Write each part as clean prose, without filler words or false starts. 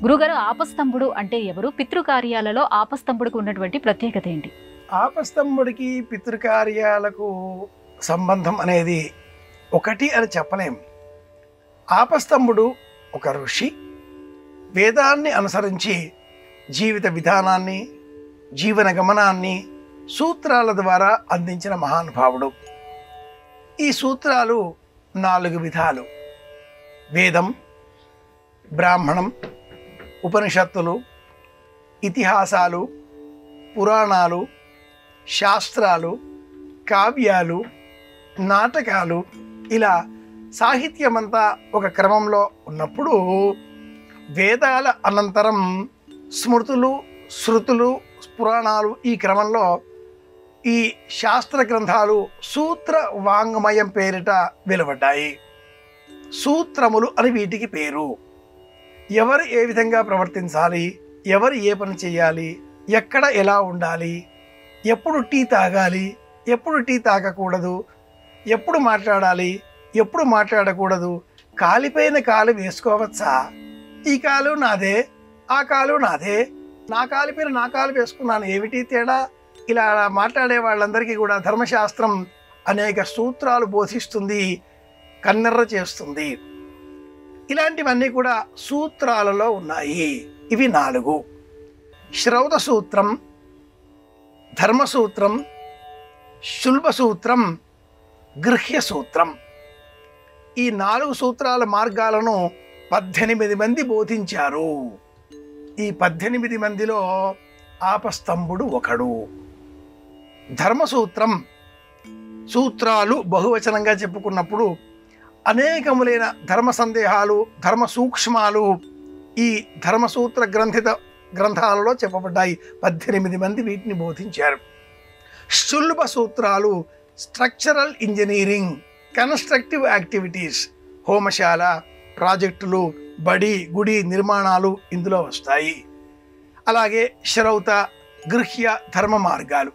గురుగారు, ఆపస్తంభుడు అంటే ఎవరు? పితృకార్యాలలో ఆపస్తంభుడికి ఉన్నటువంటి ప్రత్యేకత ఏంటి? ఆపస్తంభుడికి పితృకార్యాలకు సంబంధం అనేది ఒకటి అని చెప్పలేం. ఆపస్తంభుడు ఒక ఋషి, వేదాన్ని అనుసరించి జీవిత విధానాన్ని, జీవన గమనాన్ని సూత్రాల ద్వారా అందించిన మహానుభావుడు. ఈ సూత్రాలు 4 విధాలు: వేదం, బ్రాహ్మణం, ఉపనిషత్తులు, ఇతిహాసాలు, పురాణాలు, శాస్త్రాలు, కావ్యాలు, నాటకాలు, ఇలా సాహిత్యమంతా ఒక క్రమంలో ఉన్నప్పుడు వేదాల అనంతరం స్మృతులు, శృతులు, పురాణాలు ఈ క్రమంలో ఈ శాస్త్ర గ్రంథాలు సూత్ర వాంగ్మయం పేరిట వెలువడ్డాయి. సూత్రములు అని వీటికి పేరు. ఎవరు ఏ విధంగా ప్రవర్తించాలి, ఎవరు ఏ పని చేయాలి, ఎక్కడ ఎలా ఉండాలి, ఎప్పుడు టీ తాగాలి, ఎప్పుడు టీ తాగకూడదు, ఎప్పుడు మాట్లాడాలి, ఎప్పుడు మాట్లాడకూడదు, కాలిపైన కాలు వేసుకోవచ్చా, ఈ కాలు నాదే, ఆ కాలు నాదే, నా కాలిపైన నా కాలు వేసుకున్నాను, ఏమిటి తేడా, ఇలా మాట్లాడే వాళ్ళందరికీ కూడా ధర్మశాస్త్రం అనేక సూత్రాలు బోధిస్తుంది, కన్నెర్ర చేస్తుంది. ఇలాంటివన్నీ కూడా సూత్రాలలో ఉన్నాయి. ఇవి 4: శ్రౌత సూత్రం, ధర్మసూత్రం, శుల్బ సూత్రం, గృహ్య సూత్రం. ఈ 4 సూత్రాల మార్గాలను 18 మంది బోధించారు. ఈ 18 మందిలో ఆపస్తంభుడు ఒకడు. ధర్మసూత్రం, సూత్రాలు బహువచనంగా చెప్పుకున్నప్పుడు అనేకములైన ధర్మ సందేహాలు, ధర్మ సూక్ష్మాలు ఈ ధర్మసూత్ర గ్రంథాలలో చెప్పబడ్డాయి. 18 మంది వీటిని బోధించారు. శుల్బ సూత్రాలు స్ట్రక్చరల్ ఇంజనీరింగ్, కన్స్ట్రక్టివ్ యాక్టివిటీస్, హోమశాల, ప్రాజెక్టులు, బడి, గుడి నిర్మాణాలు ఇందులో వస్తాయి. అలాగే శ్రౌత, గృహ్య ధర్మ మార్గాలు.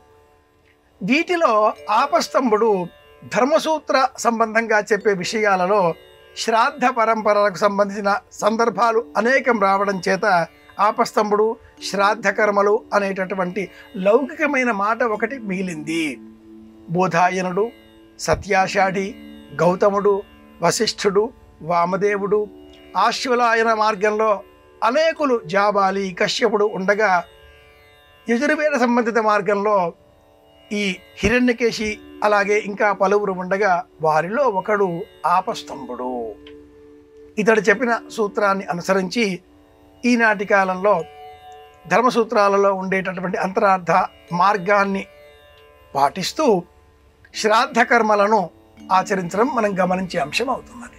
వీటిలో ఆపస్తంభుడు ధర్మసూత్ర సంబంధంగా చెప్పే విషయాలలో శ్రాద్ధ పరంపరలకు సంబంధించిన సందర్భాలు అనేకం రావడం చేత ఆపస్తంభుడు శ్రాద్ధ కర్మలు అనేటటువంటి లౌకికమైన మాట ఒకటి మిగిలింది. బోధాయనుడు, సత్యాషాఢి, గౌతముడు, వశిష్ఠుడు, వామదేవుడు, ఆశ్వలాయన మార్గంలో అనేకులు జాబాలి, కశ్యపుడు ఉండగా యజుర్వేద సంబంధిత మార్గంలో ఈ హిరణ్యకేశి అలాగే ఇంకా పలువురు ఉండగా వారిలో ఒకడు ఆపస్తంభుడు. ఇతడు చెప్పిన సూత్రాన్ని అనుసరించి ఈనాటి కాలంలో ధర్మసూత్రాలలో ఉండేటటువంటి అంతరార్థ మార్గాన్ని పాటిస్తూ శ్రాద్ధ కర్మలను ఆచరించడం మనం గమనించే అంశం అవుతున్నది.